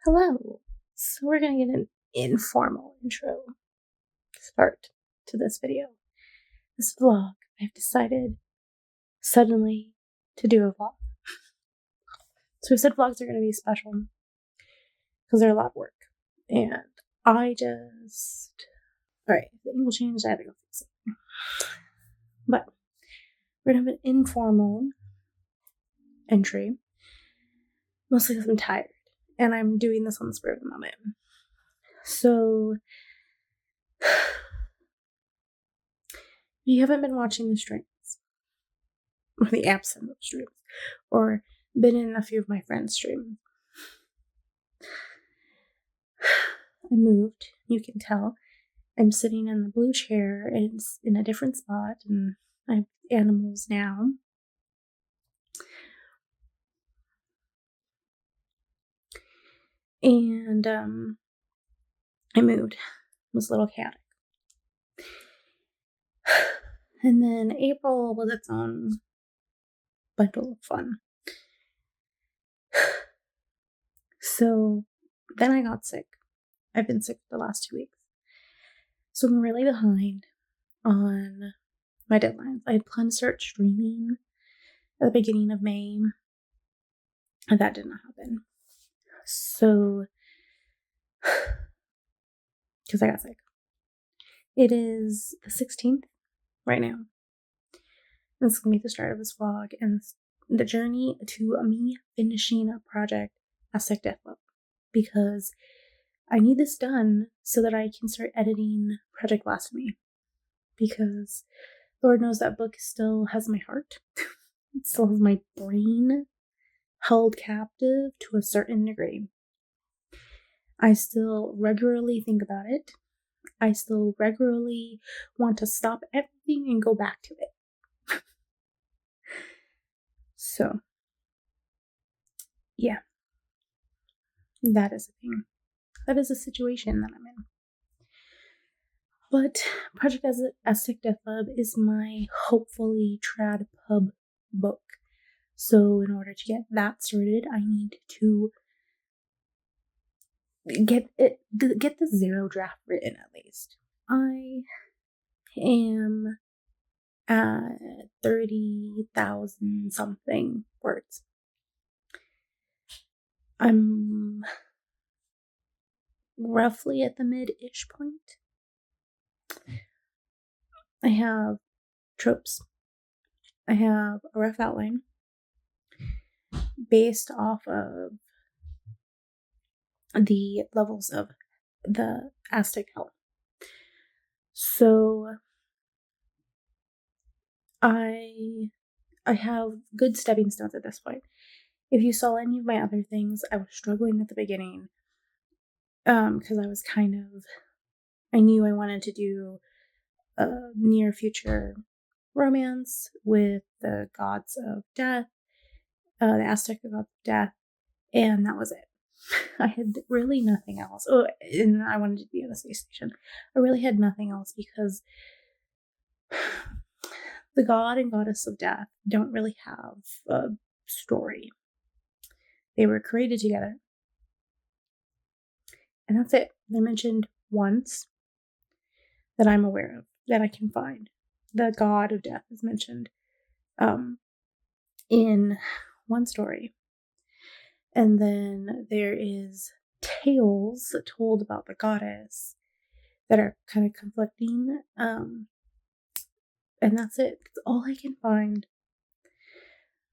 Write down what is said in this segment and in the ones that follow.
Hello. So we're going to get an informal intro start to this video. This vlog, I've decided suddenly to do a vlog. So I said vlogs are going to be special because they're a lot of work. And alright, the angle changed, I had to go fix it. But we're going to have an informal entry, mostly because I'm tired. And I'm doing this on the spur of the moment. So, if you haven't been watching the streams, or the absent of streams, or been in a few of my friends' streams, I moved, you can tell. I'm sitting in the blue chair, and it's in a different spot, and I have animals now. And I moved. It was a little chaotic. And then April was its own bundle of fun. So then I got sick. I've been sick the last 2 weeks. So I'm really behind on my deadlines. I had planned to start streaming at the beginning of May, and that did not happen. So, because I got sick. It is the 16th right now. This is going to be the start of this vlog and the journey to me finishing Project Aztec Death Love, because I need this done so that I can start editing Project Blasphemy, because Lord knows that book still has my heart. It still has my brain held captive to a certain degree. I still regularly think about it. I still regularly want to stop everything and go back to it. So, yeah. That is a thing. That is a situation that I'm in. But Project Aztec Death Love is my hopefully trad pub book. So in order to get that started, I need to get the zero draft written at least. I am at 30,000 something words. I'm roughly at the mid-ish point. I have tropes. I have a rough outline based off of the levels of the Aztec hell. So I have good stepping stones at this point. If you saw any of my other things, I was struggling at the beginning because I knew I wanted to do a near future romance with the gods of death, the Aztec gods of death, and that was it. I had really nothing else. Oh, and I wanted to be on a space station. I really had nothing else because the god and goddess of death don't really have a story. They were created together. And that's it. They're mentioned once that I'm aware of, that I can find. The god of death is mentioned in one story. And then there is tales told about the goddess that are kind of conflicting. And that's it. That's all I can find.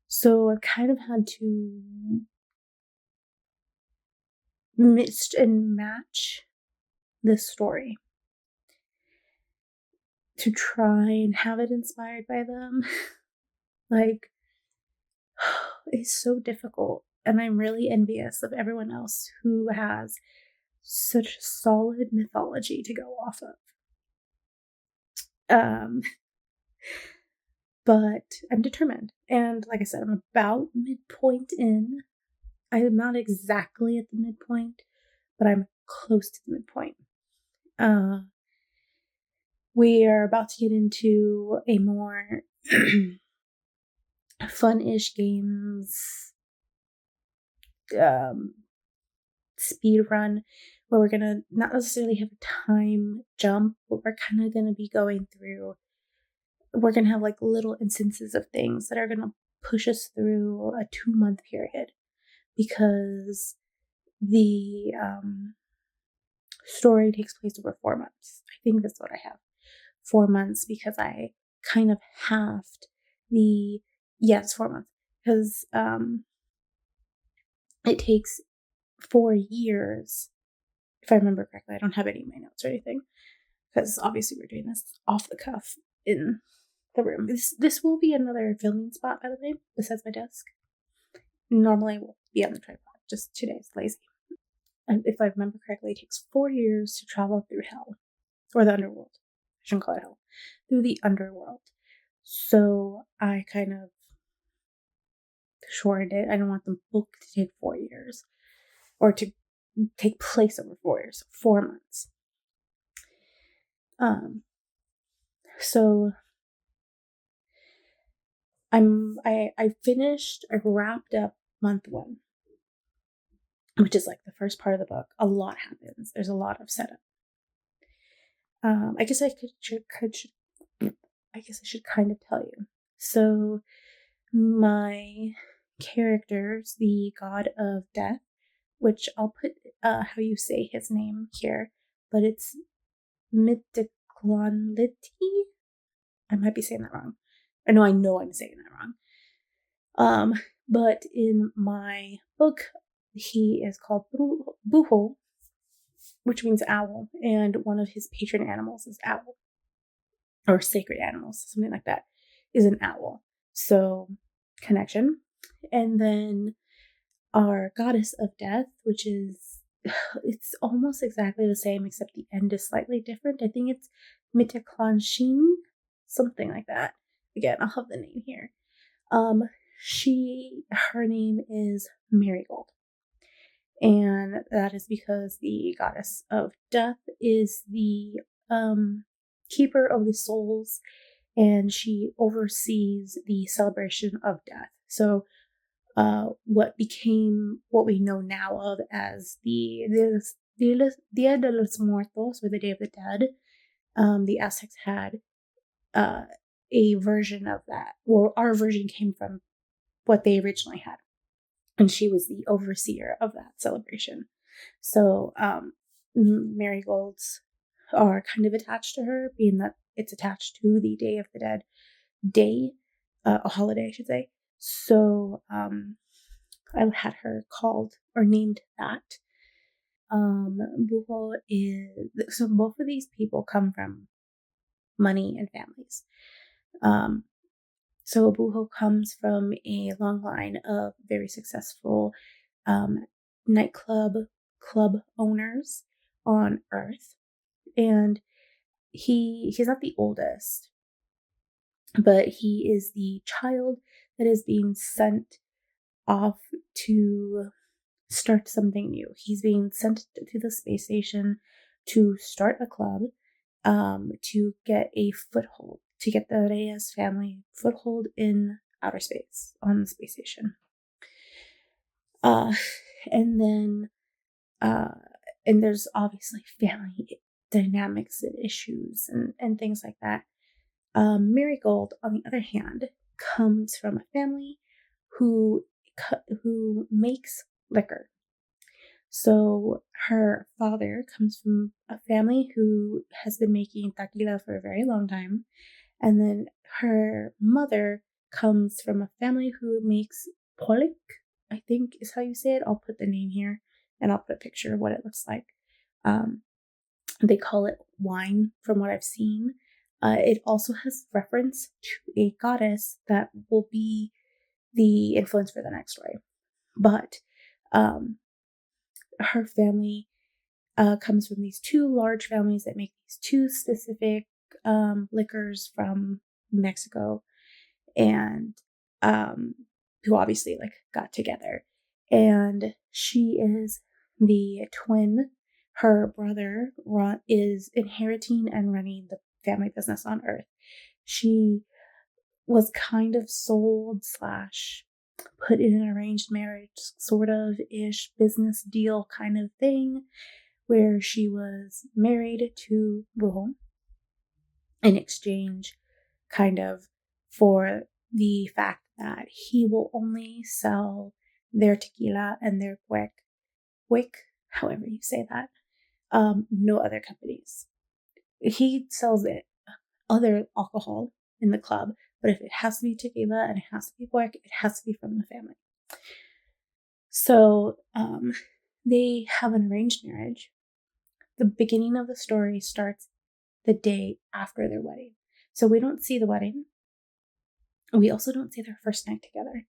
So I've kind of had to mix and match this story to try and have it inspired by them. Like, it's so difficult. And I'm really envious of everyone else who has such solid mythology to go off of. But I'm determined. And like I said, I'm about midpoint in. I'm not exactly at the midpoint, but I'm close to the midpoint. We are about to get into a more fun-ish games speed run where we're gonna not necessarily have a time jump, but we're kind of gonna be going through. We're gonna have like little instances of things that are gonna push us through a 2-month period, because the story takes place over 4 months. I think that's what I have. 4 months, because I kind of halved the, yes, 4 months, because it takes 4 years, if I remember correctly. I don't have any of my notes or anything, because obviously we're doing this off the cuff in the room. This will be another filming spot, by the way, besides my desk. Normally we'll be on the tripod, just today's lazy. And if I remember correctly, it takes 4 years to travel through hell, or the underworld. I shouldn't call it hell. Through the underworld. So I kind of shortened it. I don't want the book to take 4 years, or to take place over 4 years. 4 months. So I wrapped up month 1, which is like the first part of the book. A lot happens. There's a lot of setup. I guess I should kind of tell you. So my characters, the god of death, which I'll put how you say his name here, but it's Midiclonlity. I might be saying that wrong. I know I'm saying that wrong. But in my book, he is called Buho, which means owl, and one of his patron animals is owl, or sacred animals, something like that, is an owl. So, connection. And then our goddess of death, which is, it's almost exactly the same, except the end is slightly different. I think it's Mitaclanshin, something like that. Again, I'll have the name here. Her name is Marigold. And that is because the goddess of death is the keeper of the souls, and she oversees the celebration of death. So what we know now of as the Dia de los Muertos, or the Day of the Dead, the Aztecs had a version of that. Well, our version came from what they originally had, and she was the overseer of that celebration. So marigolds are kind of attached to her, being that it's attached to the Day of the Dead day, a holiday, I should say. So I had her called or named that. Buho is, so both of these people come from money and families. So Buho comes from a long line of very successful club owners on Earth, and he's not the oldest, but he is the child that is being sent off to start something new. He's being sent to the space station to start a club, to get a foothold, to get the Reyes family foothold in outer space on the space station. And then, and there's obviously family dynamics and issues and things like that. Marigold, on the other hand, comes from a family who makes liquor. So her father comes from a family who has been making tequila for a very long time. And then her mother comes from a family who makes polik, I think is how you say it. I'll put the name here, and I'll put a picture of what it looks like. They call it wine from what I've seen. It also has reference to a goddess that will be the influence for the next story. But her family comes from these 2 large families that make these 2 specific liquors from Mexico, and who obviously like got together. And she is the twin. Her brother is inheriting and running the family business on Earth. She was kind of sold / put in an arranged marriage sort of ish business deal kind of thing, where she was married to Buho in exchange kind of for the fact that he will only sell their tequila and their wick, however you say that, no other companies. He sells it, other alcohol in the club, but if it has to be tequila and it has to be wick, it has to be from the family. So they have an arranged marriage. The beginning of the story starts the day after their wedding. So we don't see the wedding. We also don't see their first night together.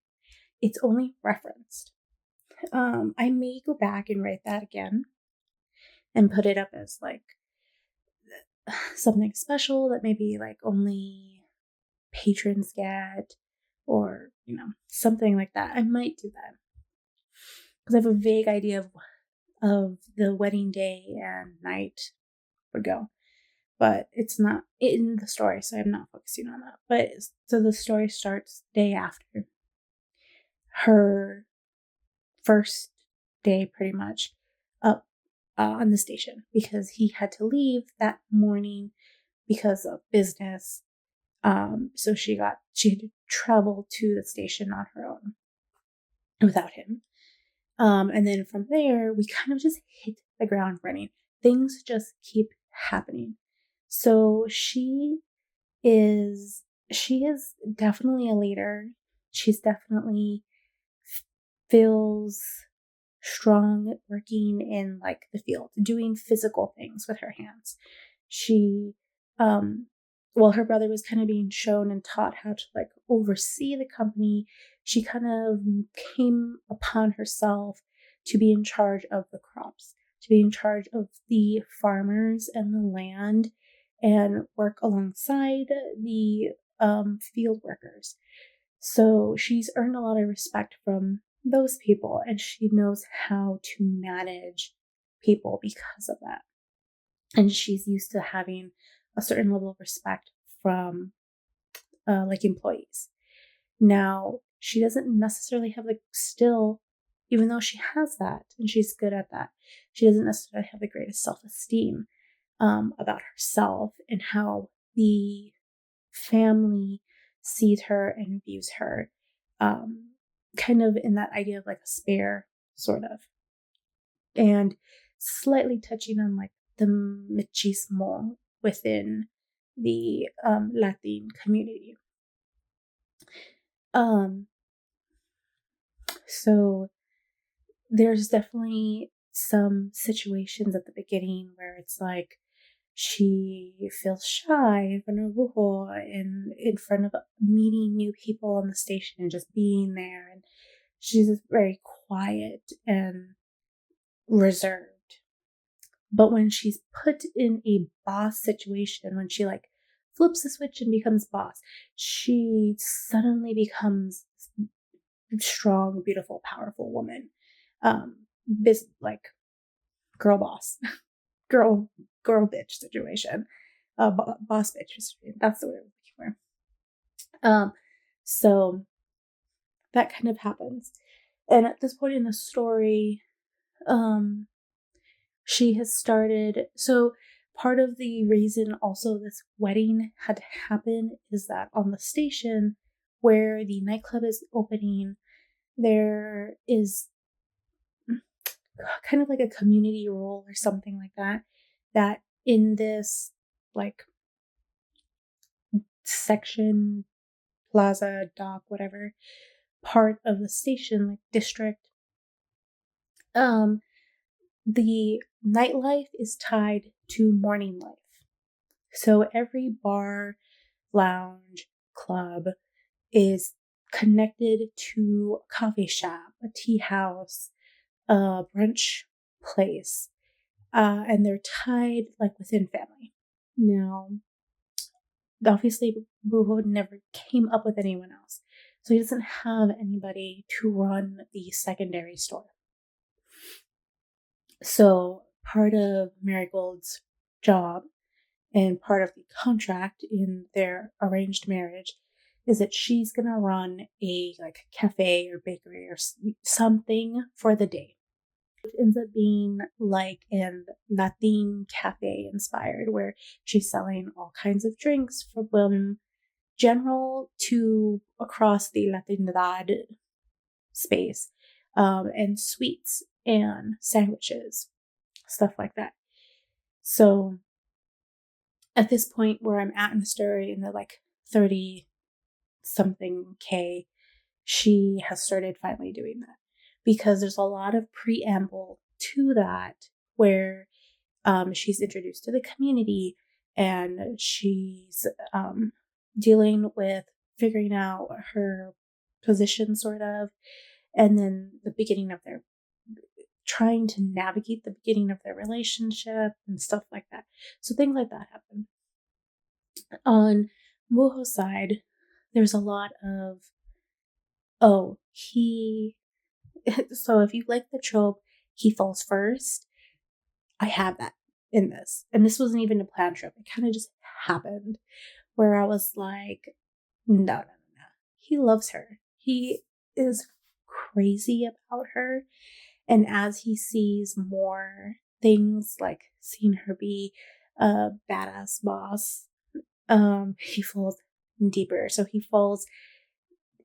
It's only referenced. I may go back and write that again and put it up as like something special that maybe like only patrons get, or, you know, something like that. I might do that because I have a vague idea of the wedding day and night would go, but it's not in the story, so I'm not focusing on that. But so the story starts day after her first day, pretty much up on the station, because he had to leave that morning because of business. So she had to travel to the station on her own without him. And then from there, we kind of just hit the ground running. Things just keep happening. So she is definitely a leader. She's definitely feels strong working in like the field, doing physical things with her hands. She, while her brother was kind of being shown and taught how to like oversee the company, she kind of came upon herself to be in charge of the crops, to be in charge of the farmers and the land, and work alongside the field workers. So she's earned a lot of respect from those people, and she knows how to manage people because of that. And she's used to having a certain level of respect from like employees. Now, she doesn't necessarily have like still, even though she has that and she's good at that, she doesn't necessarily have the greatest self-esteem about herself and how the family sees her and views her, kind of in that idea of like a spare, sort of. And slightly touching on like the machismo within the Latin community. So there's definitely some situations at the beginning where it's like she feels shy in front of Wuho and in front of meeting new people on the station and just being there. And she's just very quiet and reserved. But when she's put in a boss situation, when she like flips the switch and becomes boss, she suddenly becomes a strong, beautiful, powerful woman. Like girl boss, girl bitch situation, boss bitch situation. That's the word I'm looking for. So that kind of happens, and at this point in the story, she has started. So part of the reason also this wedding had to happen is that on the station where the nightclub is opening, there is kind of like a community role or something like that, that in this like section, plaza, dock, whatever part of the station, like district, the nightlife is tied to morning life. So every bar, lounge, club is connected to a coffee shop, a tea house, a brunch place, and they're tied like within family. Now, obviously, Buho never came up with anyone else, so he doesn't have anybody to run the secondary store. So part of Marigold's job and part of the contract in their arranged marriage is that she's gonna run a like cafe or bakery or something for the day. It ends up being like an Latin cafe inspired, where she's selling all kinds of drinks from general to across the Latinidad space, and sweets and sandwiches, stuff like that. So at this point where I'm at in the story, in the like 30 something K, she has started finally doing that, because there's a lot of preamble to that where she's introduced to the community, and she's dealing with figuring out her position, sort of, and then the beginning of their trying to navigate the beginning of their relationship and stuff like that. So things like that happen. On Wuho's side, there's a lot of, oh, so if you like the trope, he falls first, I have that in this. And this wasn't even a planned trope. It kind of just happened, where I was like, no. He loves her. He is crazy about her. And as he sees more things, like seeing her be a badass boss, he falls deeper. So he falls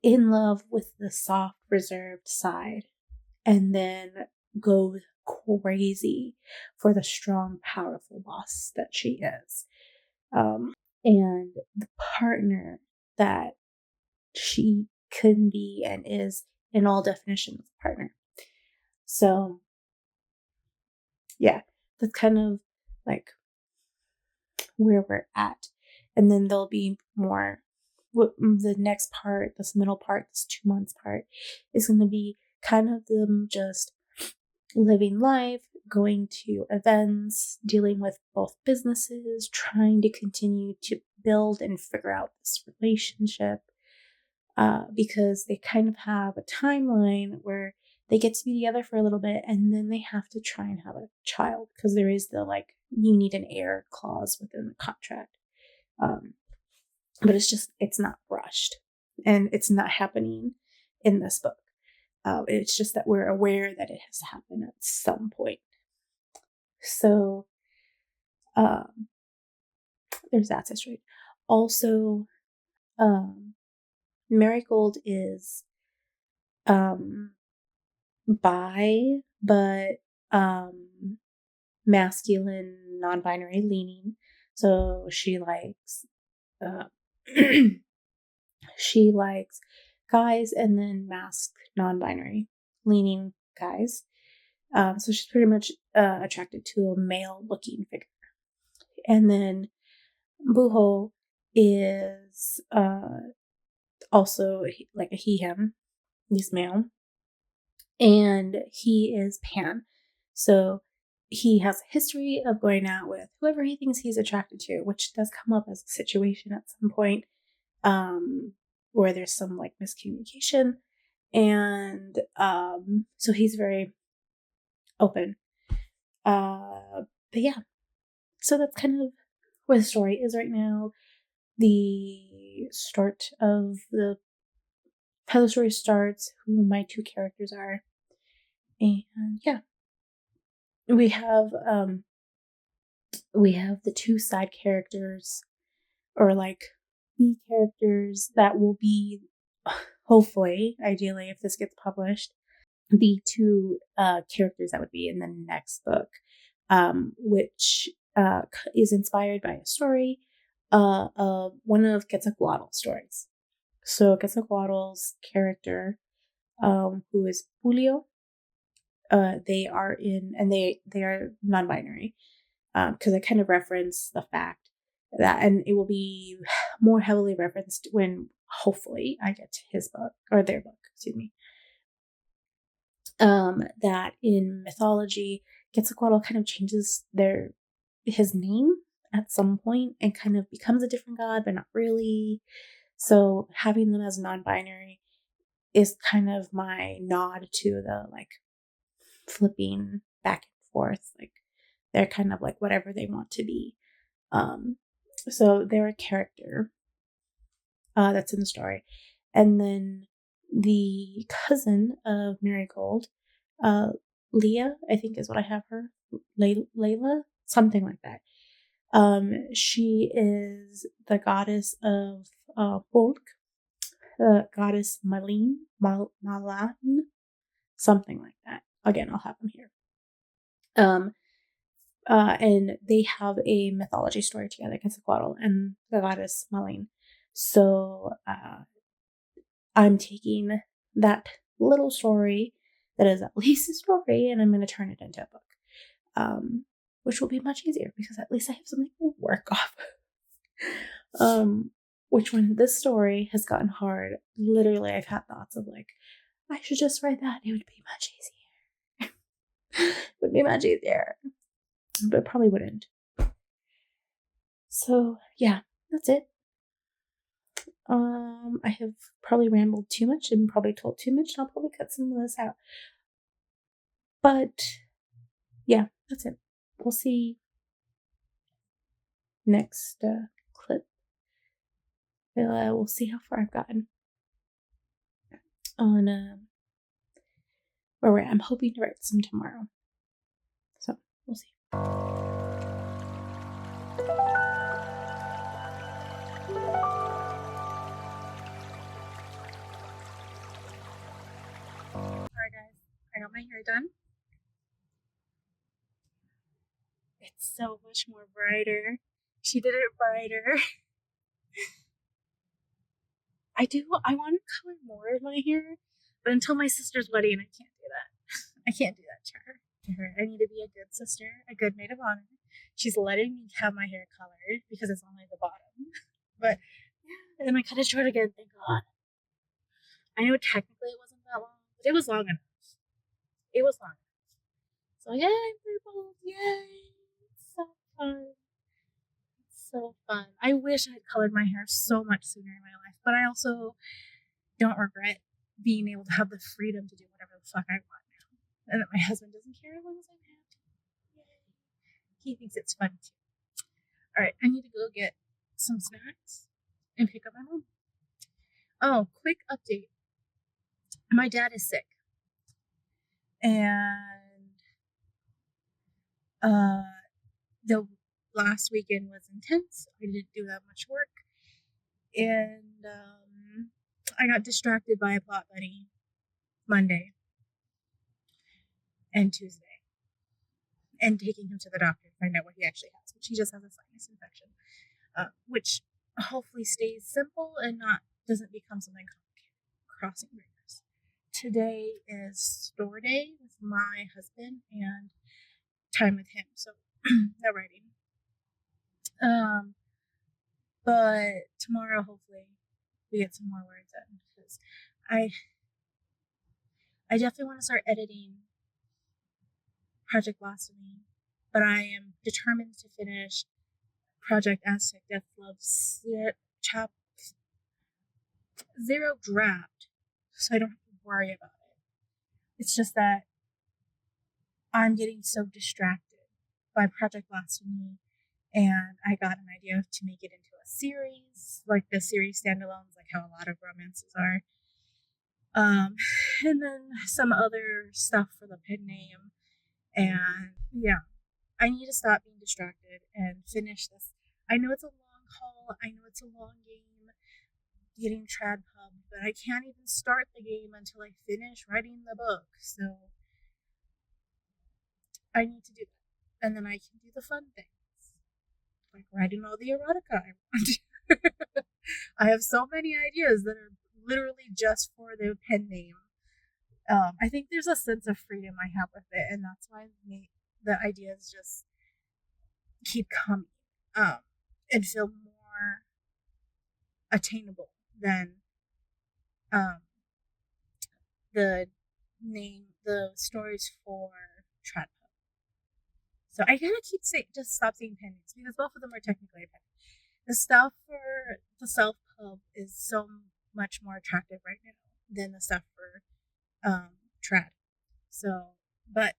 in love with the soft, reserved side, and then goes crazy for the strong, powerful boss that she is. And the partner that she can be and is, in all definitions, a partner. So, yeah, that's kind of like where we're at. And then there'll be more. The next part, this middle part, this 2 months part, is going to be kind of them just living life, going to events, dealing with both businesses, trying to continue to build and figure out this relationship, because they kind of have a timeline where they get to be together for a little bit, and then they have to try and have a child, because there is the like, you need an heir clause within the contract. But it's not rushed, and it's not happening in this book. It's just that we're aware that it has happened at some point. So there's that history. Also, Marigold is bi, but masculine, non-binary leaning. So she likes she likes guys, and then masked, non-binary leaning guys. So she's pretty much attracted to a male-looking figure. And then Buho is also like a he/him. He's male, and he is pan. So he has a history of going out with whoever he thinks he's attracted to, which does come up as a situation at some point, where there's some like miscommunication. And so he's very open. But yeah, so that's kind of where the story is right now. The start of how the story starts, who my 2 characters are, and yeah, we have the 2 side characters, or like B characters, that will be, hopefully, ideally, if this gets published, the 2 characters that would be in the next book, which is inspired by a story, one of Quetzalcoatl's stories. So Quetzalcoatl's character, who is Julio, they are non-binary, because I kind of reference the fact that, and it will be more heavily referenced when hopefully I get to his book, or their book, excuse me. That in mythology, Quetzalcoatl kind of changes his name at some point and kind of becomes a different god, but not really. So having them as non-binary is kind of my nod to the like flipping back and forth, like they're kind of like whatever they want to be. So they're a character. that's in the story. And then the cousin of Marigold, Leah, I think is what I have her. Layla? Something like that. She is the goddess of folk, goddess Malan, something like that. Again, I'll have them here. And they have a mythology story together, Quetzalcoatl and the goddess Malan. So I'm taking that little story that is at least a story, and I'm going to turn it into a book, which will be much easier because at least I have something to work off. Which when this story has gotten hard, literally I've had thoughts of like, I should just write that. It would be much easier. It would be much easier. But it probably wouldn't. So yeah, that's it. I have probably rambled too much and probably told too much, and I'll probably cut some of this out. But yeah, that's it. We'll see next clip. We'll see how far I've gotten on where we're at. I'm hoping to write some tomorrow. So we'll see. Alright guys, I got my hair done. It's so much more brighter. She did it brighter. I want to color more of my hair, but until my sister's wedding, I can't do that. I can't do that to her. I need to be a good sister, a good maid of honor. She's letting me have my hair colored because it's only the bottom. But yeah, and then I cut it short again, thank God. I know technically it wasn't that long, but it was long enough. It was long enough. So yay, I'm purple, yay! It's so fun. So fun. I wish I had colored my hair so much sooner in my life, but I also don't regret being able to have the freedom to do whatever the fuck I want now. And that my husband doesn't care as long as I'm happy. Yay. He thinks it's fun too. Alright, I need to go get some snacks and pick up my mom. Oh, quick update. My dad is sick. And the last weekend was intense. I didn't do that much work. And I got distracted by a plot bunny Monday and Tuesday. And taking him to the doctor to find out what he actually has, which he just has a sinus infection, which hopefully stays simple and doesn't become something complicated. Crossing fingers. Today is store day with my husband and time with him, so no writing. But tomorrow, hopefully, we get some more words in because I definitely want to start editing Project Blasphemy, but I am determined to finish Project Aztec Death Love zero draft, so I don't have to worry about it. It's just that I'm getting so distracted by Project Blasphemy, and I got an idea to make it into a series, like the series standalones, like how a lot of romances are. And then some other stuff for the pen name. And yeah, I need to stop being distracted and finish this. I know it's a long haul. I know it's a long game getting trad pub, but I can't even start the game until I finish writing the book. So I need to do that. And then I can do the fun things, like writing all the erotica I want. I have so many ideas that are literally just for the pen name. I think there's a sense of freedom I have with it, and that's why the ideas just keep coming and feel more attainable than the stories for Trad Pub. So I gotta just stop saying pen names because both of them are technically a pen. The stuff for the self pub is so much more attractive right now than the stuff for trad. So, but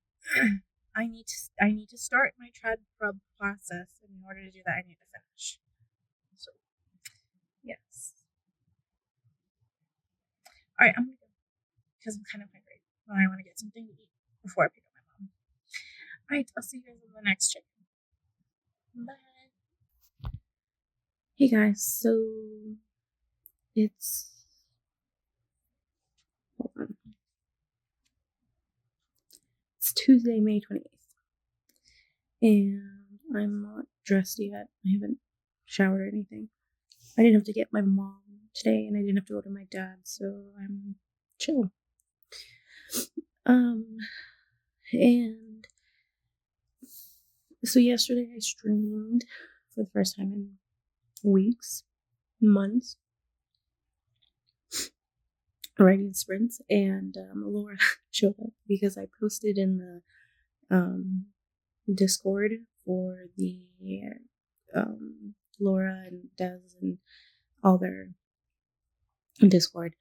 I need to start my trad pub process, and in order to do that, I need to finish. So, yes. All right, I'm gonna go because I'm kind of hungry. Well, I want to get something to eat before I pick up my mom. All right, I'll see you guys in the next check. Bye. Hey guys, so it's hold on. It's Tuesday, May 28th. And I'm not dressed yet. I haven't showered or anything. I didn't have to get my mom today, and I didn't have to go to my dad, so I'm chill. And so yesterday I streamed for the first time in weeks, months, writing sprints, and Laura showed up because I posted in the Discord for the Laura and Des and all their Discord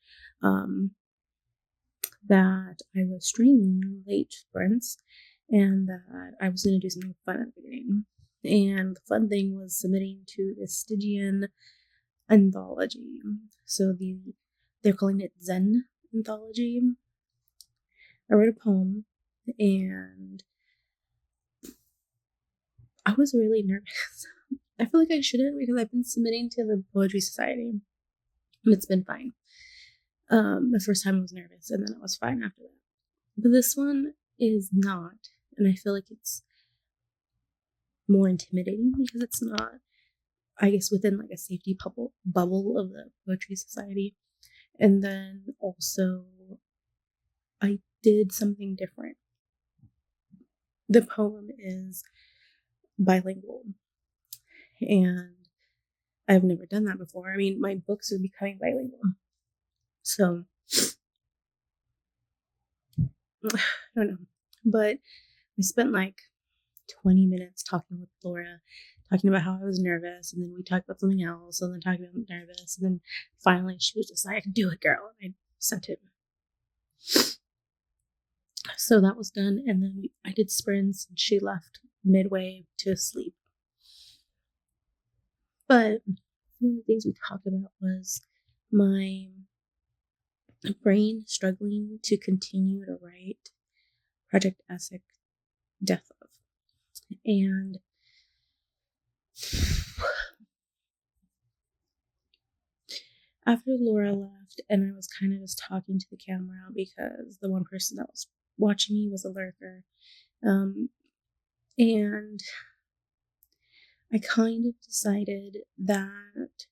that I was streaming late sprints and that I was going to do something fun at the beginning. And the fun thing was submitting to the Stygian anthology. So they're calling it Zen anthology. I wrote a poem and I was really nervous. I feel like I shouldn't because I've been submitting to the Poetry Society. And it's been fine. The first time I was nervous and then it was fine after that. But this one is not. And I feel like it's more intimidating because it's not, I guess, within like a safety bubble of the Poetry Society. And then also, I did something different. The poem is bilingual. And I've never done that before. I mean, my books are becoming bilingual. So, I don't know. But I spent like 20 minutes talking with Laura, talking about how I was nervous, and then we talked about something else, and then talking about nervous, and then finally she was just like, "Do it, girl," and I sent it. So that was done, and then I did sprints, and she left midway to sleep. But one of the things we talked about was my brain struggling to continue to write Project Aztec Death Love. And after Laura left, and I was kind of just talking to the camera because the one person that was watching me was a lurker. And I kind of decided that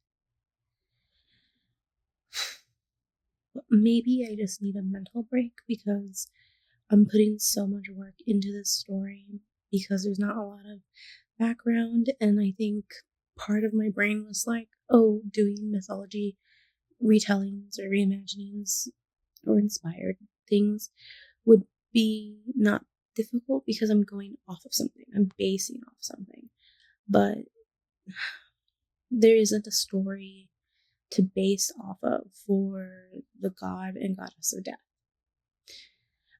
maybe I just need a mental break because I'm putting so much work into this story because there's not a lot of background. And I think part of my brain was like, oh, doing mythology retellings or reimaginings or inspired things would be not difficult because I'm going off of something. I'm basing off something. But there isn't a story to base off of for the god and goddess of death.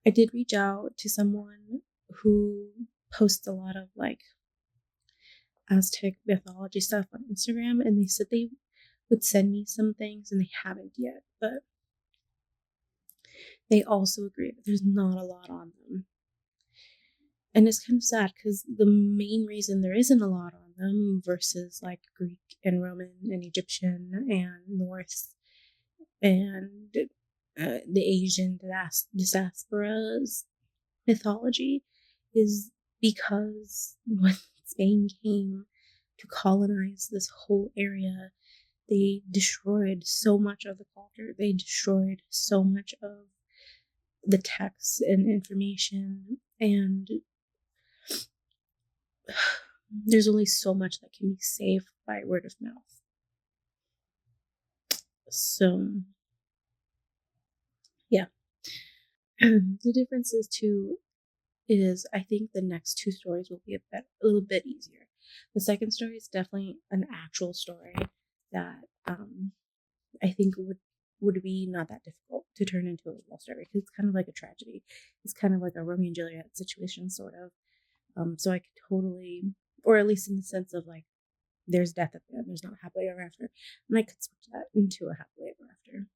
I did reach out to someone who posts a lot of like Aztec mythology stuff on Instagram, and they said they would send me some things, and they haven't yet, but they also agree that there's not a lot on them. And it's kind of sad because the main reason there isn't a lot on them versus like Greek and Roman and Egyptian and Norse and the Asian diaspora's mythology is because when Spain came to colonize this whole area, they destroyed so much of the culture. They destroyed so much of the texts and information, and there's only so much that can be saved by word of mouth. So, yeah. The difference is too is I think the next two stories will be a little bit easier. The second story is definitely an actual story that I think would be not that difficult to turn into a love story because it's kind of like a tragedy. It's kind of like a Romeo and Juliet situation, sort of. So I could totally, or at least in the sense of like, there's death at the end, there's not happily ever after, and I could switch that into a happily ever after.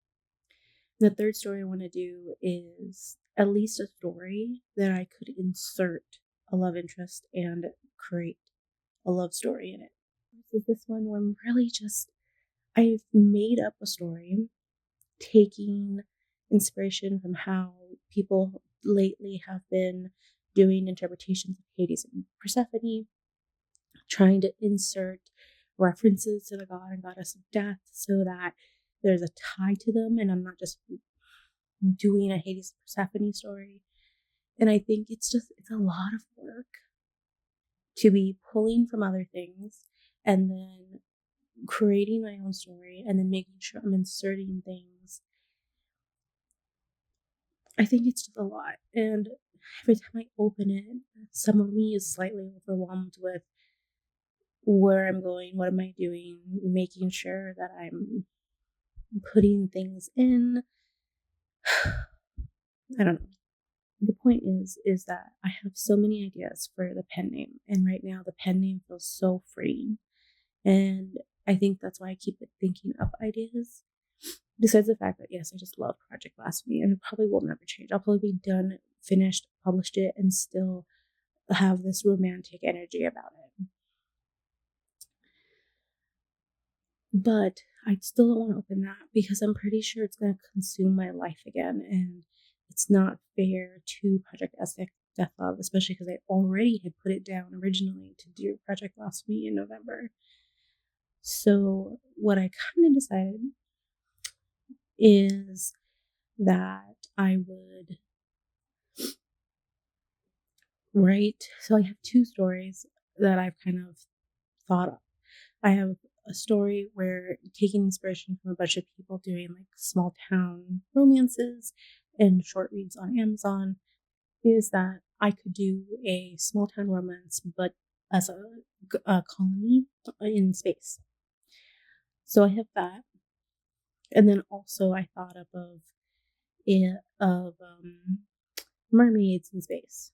The third story I want to do is at least a story that I could insert a love interest and create a love story in it. So this one where I'm really just, I've made up a story, taking inspiration from how people lately have been doing interpretations of Hades and Persephone, trying to insert references to the god and goddess of death so that there's a tie to them, and I'm not just doing a Hades and Persephone story. And I think it's a lot of work to be pulling from other things and then creating my own story and then making sure I'm inserting things. I think it's just a lot. And every time I open it, some of me is slightly overwhelmed with where I'm going, what am I doing, making sure that I'm putting things in. I don't know. The point is that I have so many ideas for the pen name, and right now the pen name feels so freeing. And I think that's why I keep thinking up ideas. Besides the fact that, yes, I just love Project Blasphemy, and it probably will never change. I'll probably be done, finished, published it, and still have this romantic energy about it. But I still don't want to open that because I'm pretty sure it's going to consume my life again, and it's not fair to Project Aztec Death Love, especially because I already had put it down originally to do Project Blasphemy in November. So what I kind of decided is that I would write. So I have two stories that I've kind of thought of. I have a story where taking inspiration from a bunch of people doing like small town romances and short reads on Amazon is that I could do a small town romance, but as a colony in space. So I have that. And then also I thought of mermaids in space.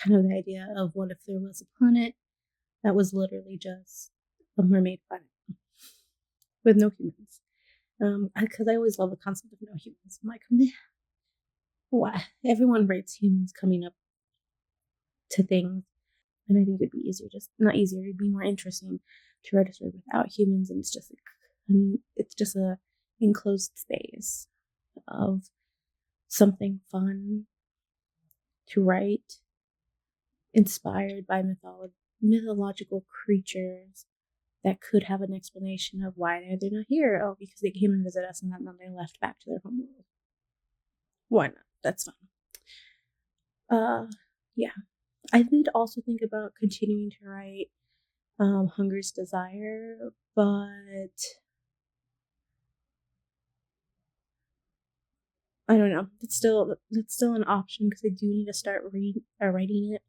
Kind of the idea of what if there was a planet that was literally just a mermaid planet with no humans. Because I always love the concept of no humans. I'm like, what? Everyone writes humans coming up to things, and I think it'd be easier, just not easier, it'd be more interesting to write a story without humans, and it's just a enclosed space of something fun to write, inspired by mythological creatures that could have an explanation of why they're not here. Oh, because they came and visited us and then they left back to their homeworld. Why not? That's fun. Yeah. I did also think about continuing to write Hunger's Desire, but I don't know. That's still an option because I do need to start writing it.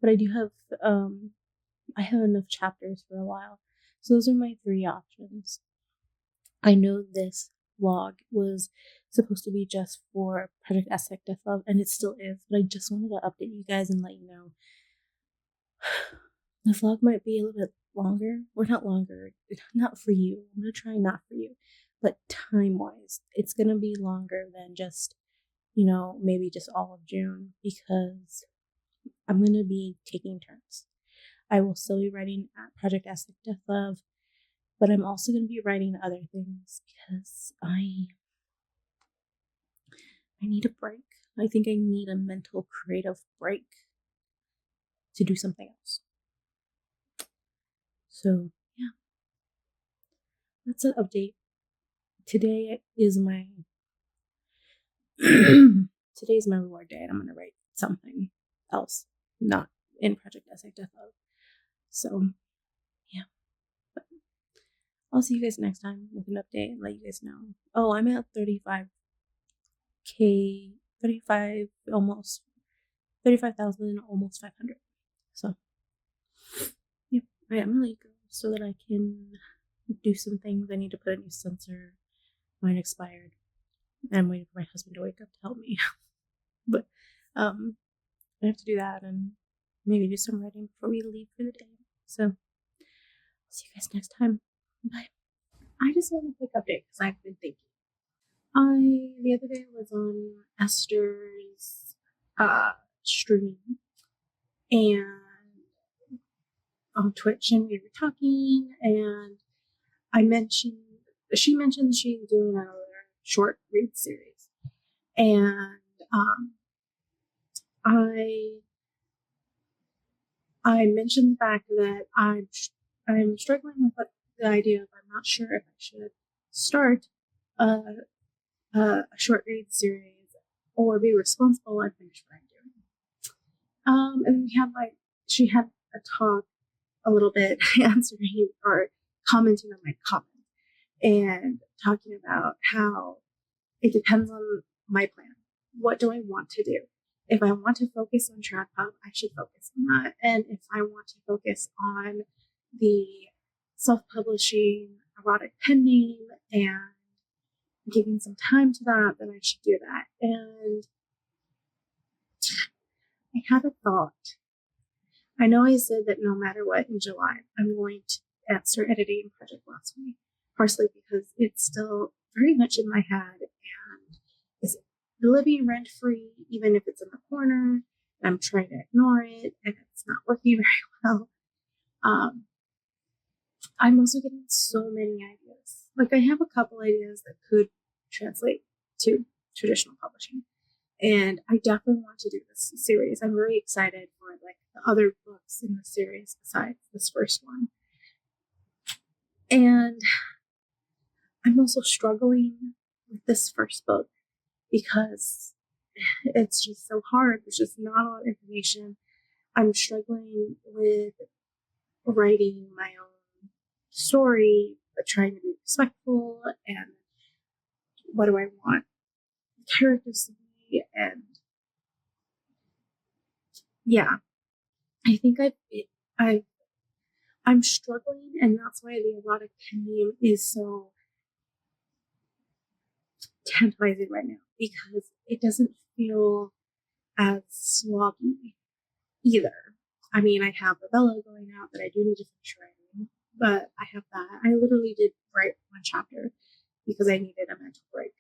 But I do have I have enough chapters for a while. So those are my three options. I know this vlog was supposed to be just for Project Aztec Death Love, and it still is, but I just wanted to update you guys and let you know the vlog might be a little bit longer, or not longer, not for you. I'm going to try not for you, but time-wise, it's going to be longer than just, maybe just all of June, because I'm going to be taking turns. I will still be writing at Project Aztec Death Love, but I'm also going to be writing other things because I need a break. I think I need a mental creative break to do something else. So yeah, that's an update. Today is my today's my reward day, and I'm gonna write something else, not in Project Aztec Death Love. So yeah, but I'll see you guys next time with an update and let you guys know. Oh, I'm at 35,000, almost 35,000, almost 500. So yep, I am gonna go so that I can do some things. I need to put a new sensor. Mine expired. I'm waiting for my husband to wake up to help me. But I have to do that and maybe do some writing before we leave for the day. So see you guys next time. Bye. I just want a quick update because I've been thinking. The other day was on Esther's stream and on Twitch, and we were talking, and she mentioned she's doing another short read series, and I mentioned the fact that I'm struggling with the idea of I'm not sure if I should start a short read series or be responsible and finish what I'm doing. And she had a talk a little bit answering or commenting on my comment and talking about how it depends on my plan. What do I want to do? If I want to focus on TradPub, I should focus on that. And if I want to focus on the self-publishing erotic pen name and giving some time to that, then I should do that. And I had a thought. I know I said that no matter what in July, I'm going to start editing Project Aztec, partially because it's still very much in my head and is living rent free, even if it's in the corner. And I'm trying to ignore it and it's not working very well. I'm also getting so many ideas. Like I have a couple ideas that could translate to traditional publishing. And I definitely want to do this series. I'm really excited for like the other books in the series besides this first one. And I'm also struggling with this first book because it's just so hard. There's just not a lot of information. I'm struggling with writing my own story, but trying to be respectful, and what do I want the characters to be, and yeah, I think I'm struggling, and that's why the erotic pen name is so tantalizing right now, because it doesn't feel as sloggy either. I mean, I have the Bella going out that I do need to finish writing, but I have that. I literally did write one chapter because I needed a mental break.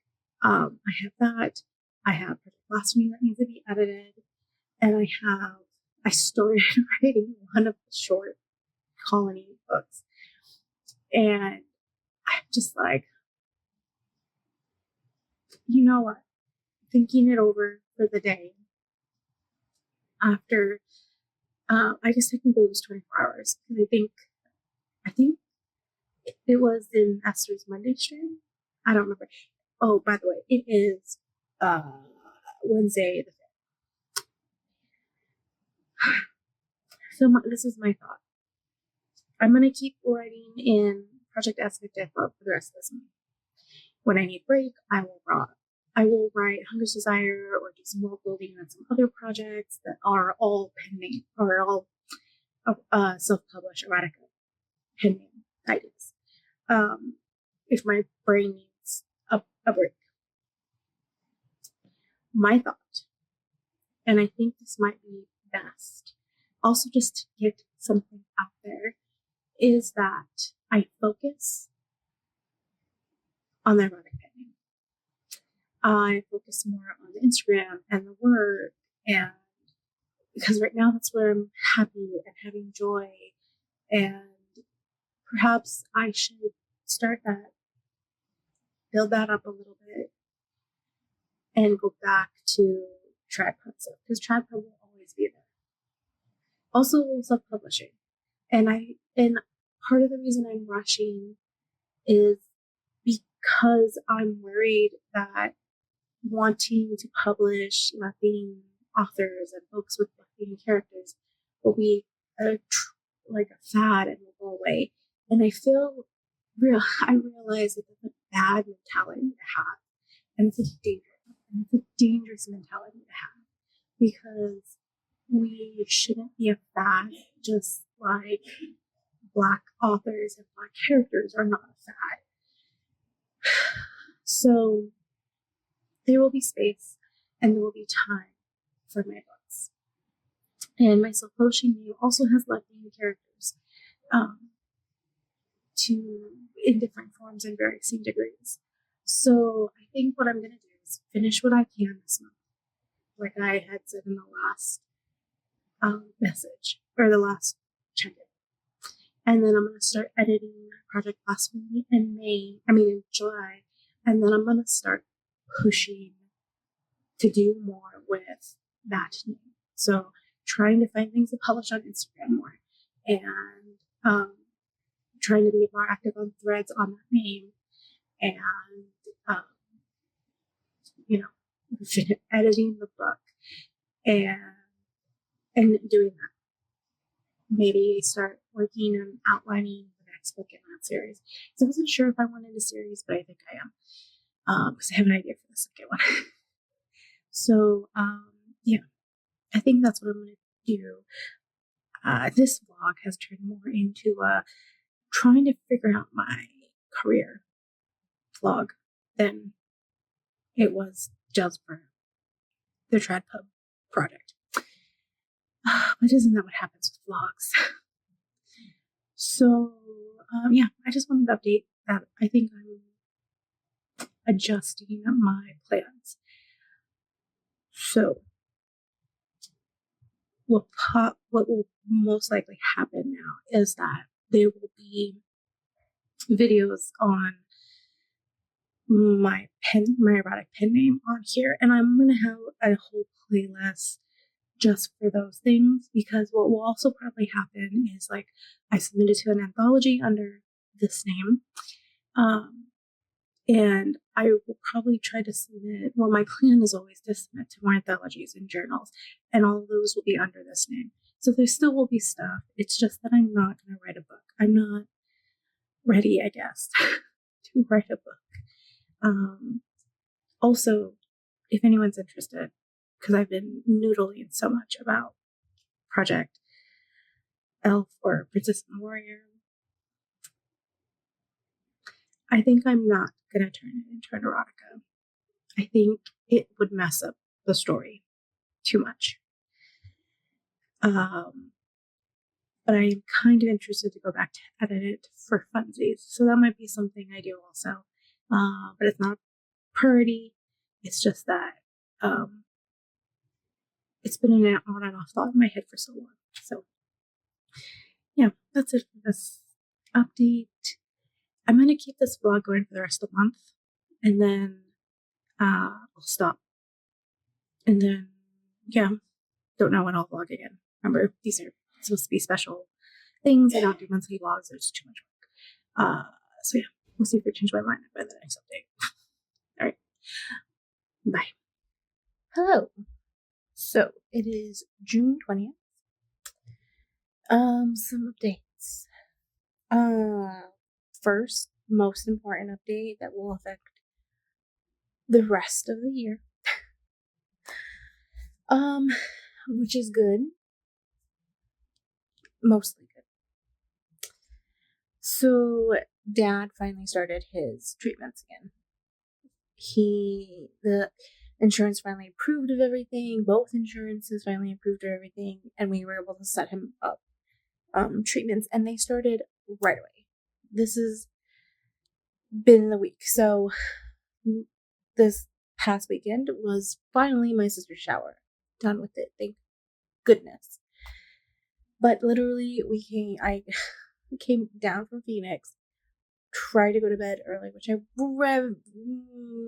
I have that. I have Project Aztec that needs to be edited, and I started writing one of the short colony books, and I'm just like, you know what? Thinking it over for the day after, I guess technically it was 24 hours. And I think it was in Esther's Monday stream. I don't remember. Oh, by the way, it is Wednesday the 5th. So this is my thought. I'm going to keep writing in Project Aztec Death Love for the rest of this month. When I need a break, I will write Hunger's Desire or do some world building on some other projects that are all pen name or all self-published erotica pen name ideas. If my brain needs a break. My thought, and I think this might be best, also just to get something out there, is that I focus on the erotic pen name. I focus more on the Instagram and the work, and because right now that's where I'm happy and having joy, and perhaps I should start that, build that up a little bit, and go back to TradPub stuff, because TradPub will always be there. Also, self-publishing, and part of the reason I'm rushing is because I'm worried that wanting to publish Latin authors and books with Latin characters will be like a fad and will go away. And I realize that that's a bad mentality to have. And it's a dangerous mentality to have, because we shouldn't be a fad, just like Black authors and Black characters are not a fad. So there will be space and there will be time for my books. And my self-publishing name also has Latin characters in different forms and varying degrees. So I think what I'm going to do is finish what I can this month, like I had said in the last message or the last check-in. And then I'm going to start editing Project Blasphemy in July. And then I'm going to start pushing to do more with that name. So trying to find things to publish on Instagram more and trying to be more active on threads on that name and, um, editing the book and doing that. Maybe start working on outlining the next book in that series. So I wasn't sure if I wanted a series, but I think I am because I have an idea for the second one. So yeah, I think that's what I'm going to do. This vlog has turned more into trying to figure out my career vlog than it was just for the Trad Pub project. But isn't that what happens with vlogs? So yeah, I just wanted to update that. I think I'm adjusting my plans. So what will most likely happen now is that there will be videos on my erotic pen name on here, and I'm gonna have a whole playlist just for those things, because what will also probably happen is like I submitted to an anthology under this name, and I will probably try to submit, well, my plan is always to submit to more anthologies and journals, and all of those will be under this name. So there still will be stuff. It's just that I'm not going to write a book. I'm not ready, I guess, to write a book. Also, if anyone's interested, because I've been noodling so much about Project Elf or Princess and Warrior, I think I'm not going to turn it into an erotica. I think it would mess up the story too much. But I'm kind of interested to go back to edit it for funsies. So that might be something I do also. But it's not priority. It's just that it's been an on and off thought in my head for so long. So yeah, that's it for this update. I'm going to keep this vlog going for the rest of the month, and then I'll stop. And then, yeah, don't know when I'll vlog again. Remember, these are supposed to be special things. I don't do monthly vlogs. There's too much work. So yeah, we'll see if I change my mind by the next update. All right. Bye. Hello. So it is June 20th. Some updates. First, most important update that will affect the rest of the year. Which is good. Mostly good. So Dad finally started his treatments again. The insurance finally approved of everything. Both insurances finally approved of everything, and we were able to set him up treatments, and they started right away. This has been the week. So this past weekend was finally my sister's shower. Done with it, thank goodness. But literally, I came down from Phoenix, tried to go to bed early, which I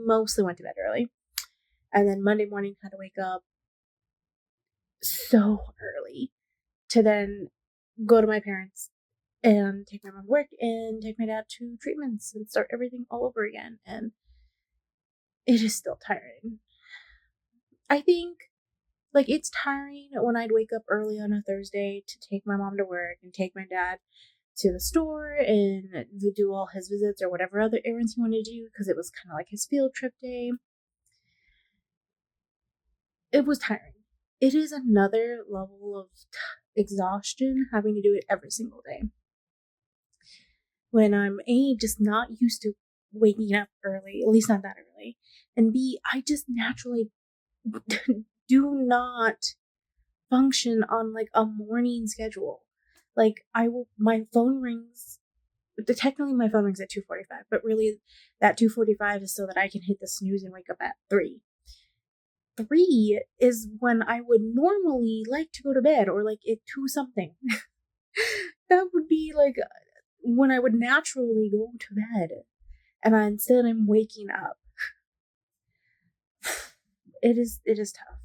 mostly went to bed early. And then Monday morning, had to wake up so early to then go to my parents and take my mom to work and take my dad to treatments and start everything all over again. And it is still tiring. I think, like, it's tiring when I'd wake up early on a Thursday to take my mom to work and take my dad to the store and do all his visits or whatever other errands he wanted to do, because it was kind of like his field trip day. It was tiring. It is another level of exhaustion having to do it every single day. When I'm A, just not used to waking up early, at least not that early, and B, I just naturally do not function on like a morning schedule. Like my phone rings technically my phone rings at 2:45, but really that 2:45 is so that I can hit the snooze and wake up at 3. 3 is when I would normally like to go to bed, or like at 2 something. That would be like when I would naturally go to bed, and instead I'm waking up. It is tough.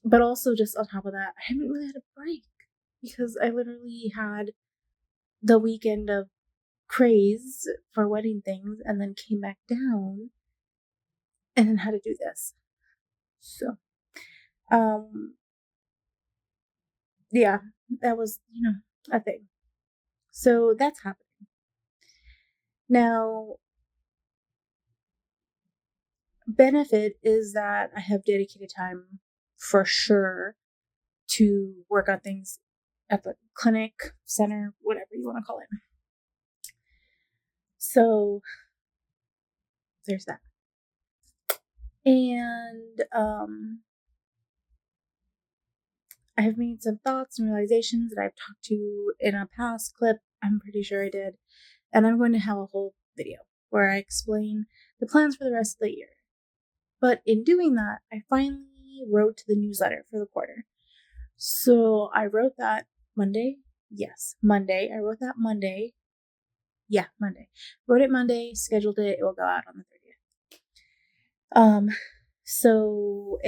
But also just on top of that, I haven't really had a break because I literally had the weekend of craze for wedding things and then came back down and then had to do this. So, yeah, that was, a thing. So that's happening. Now, benefit is that I have dedicated time for sure to work on things at the clinic, center, whatever you want to call it. So there's that. And I have made some thoughts and realizations that I've talked to in a past clip. I'm pretty sure I did. And I'm going to have a whole video where I explain the plans for the rest of the year. But in doing that, I finally wrote the newsletter for the quarter. So I wrote that Monday. Yes, Monday. I wrote that Monday. Yeah, Monday. Wrote it Monday, scheduled it. It will go out on the 30th. So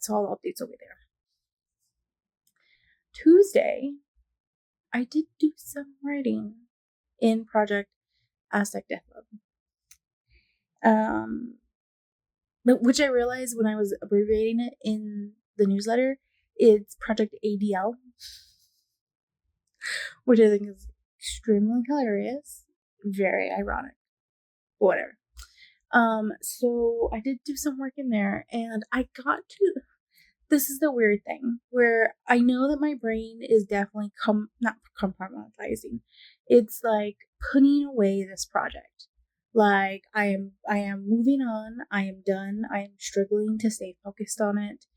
all the updates will be there. Tuesday, I did do some writing in Project Aztec Death Love. Which I realized when I was abbreviating it in the newsletter, it's Project ADL, which I think is extremely hilarious, very ironic, whatever. So I did do some work in there, and I got to. This is the weird thing where I know that my brain is definitely not compartmentalizing. It's like putting away this project. Like I am moving on. I am done. I am struggling to stay focused on it,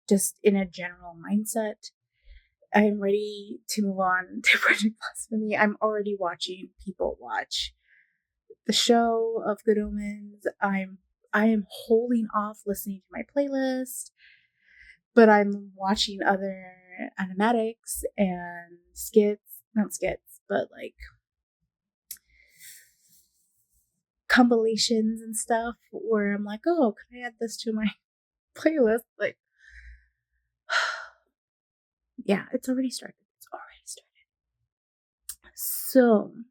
just in a general mindset. I am ready to move on to Project Blasphemy. I'm already watching people watch the show of Good Omens. I am holding off listening to my playlist, but I'm watching other animatics and not skits, but like compilations and stuff where I'm like, oh, can I add this to my playlist? Like, yeah, it's already started. So,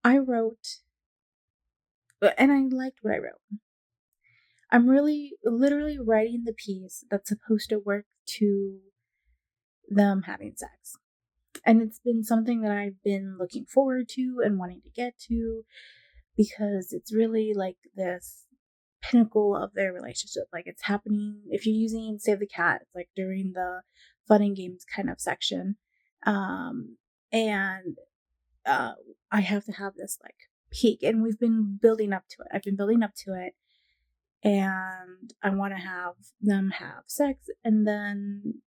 I wrote, and I liked what I wrote. I'm really literally writing the piece that's supposed to work to them having sex. And it's been something that I've been looking forward to and wanting to get to, because it's really like this pinnacle of their relationship. Like it's happening, if you're using Save the Cat, it's like during the fun and games kind of section. I have to have this like peak, and we've been building up to it. I've been building up to it, and I want to have them have sex and then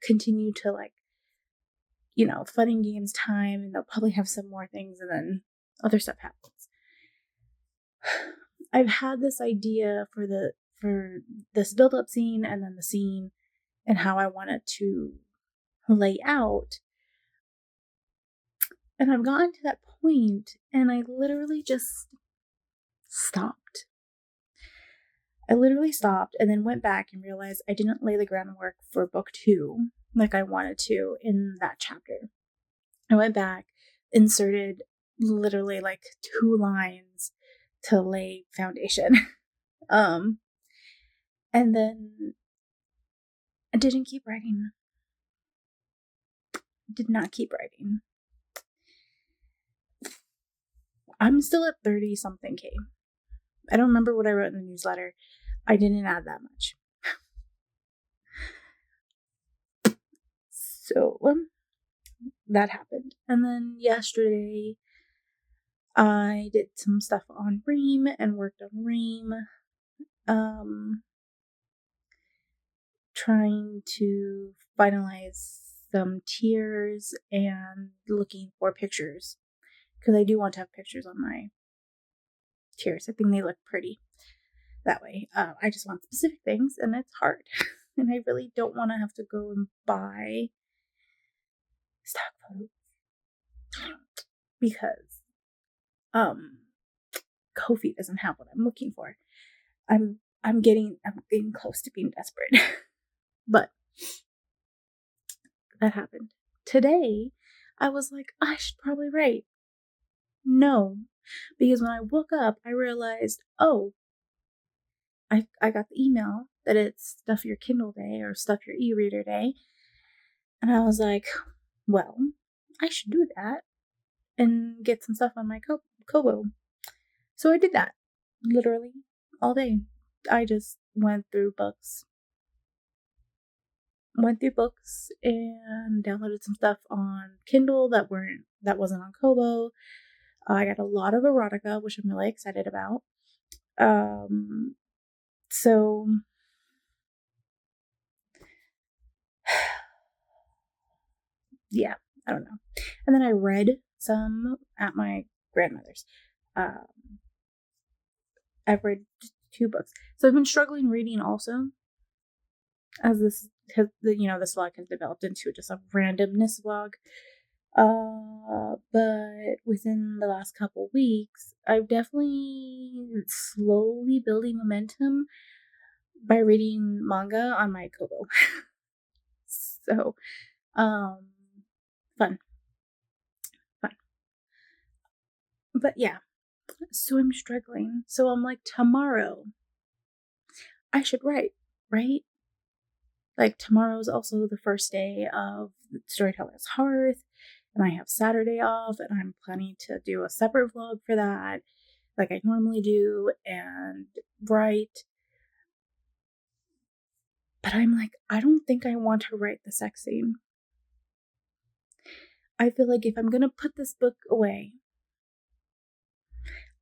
continue to like, fun and games time, and they'll probably have some more things, and then other stuff happens. I've had this idea for this build-up scene and then the scene and how I want it to lay out. And I've gotten to that point, and I literally just stopped. I literally stopped and then went back and realized I didn't lay the groundwork for book 2 like I wanted to in that chapter. I went back, inserted literally like 2 lines to lay foundation. And then I didn't keep writing. Did not keep writing. I'm still at 30 something K. I don't remember what I wrote in the newsletter. I didn't add that much. So that happened. And then yesterday I did some stuff on Ream and worked on Ream. trying to finalize some tiers and looking for pictures, because I do want to have pictures on my tiers. I think they look pretty that way. I just want specific things, and it's hard. And I really don't want to have to go and buy stock photos because Ko-fi doesn't have what I'm looking for. I'm getting close to being desperate. But that happened. Today, I was like, I should probably write. No. Because when I woke up, I realized, oh, I got the email that it's Stuff Your Kindle Day or Stuff Your e-reader day. And I was like, well, I should do that and get some stuff on my Kobo. So I did that. Literally all day. I just went through books and downloaded some stuff on Kindle that wasn't on Kobo. I got a lot of erotica, which I'm really excited about. So yeah, I don't know. And then I read some at my grandmother's. I've read 2 books. So I've been struggling reading also, as this vlog has developed into just a randomness vlog. But within the last couple weeks, I've definitely slowly building momentum by reading manga on my Kobo. So, fun. But yeah, so I'm struggling. So I'm like, tomorrow, I should write, right? Like, tomorrow's also the first day of Storyteller's Hearth, and I have Saturday off, and I'm planning to do a separate vlog for that, like I normally do, and write. But I'm like, I don't think I want to write the sex scene. I feel like if I'm gonna put this book away,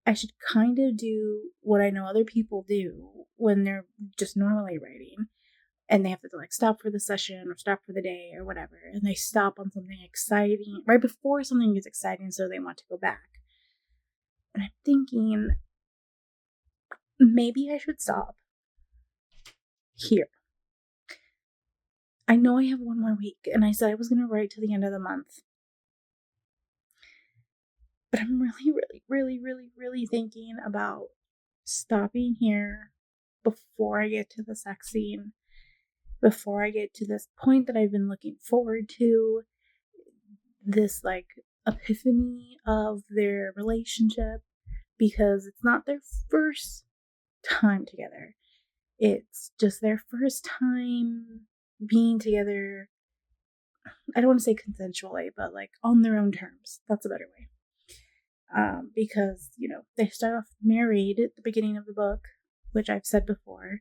I should kind of do what I know other people do when they're just normally writing, and they have to like stop for the session or stop for the day or whatever, and they stop on something exciting right before something is exciting, so they want to go back. And I'm thinking, maybe I should stop here. I know I have 1 more week, and I said I was going to write till the end of the month. But I'm really thinking about stopping here before I get to the sex scene, before I get to this point that I've been looking forward to, this like epiphany of their relationship, because it's not their first time together. It's just their first time being together. I don't want to say consensually, but like on their own terms. That's a better way. Because, they start off married at the beginning of the book, which I've said before,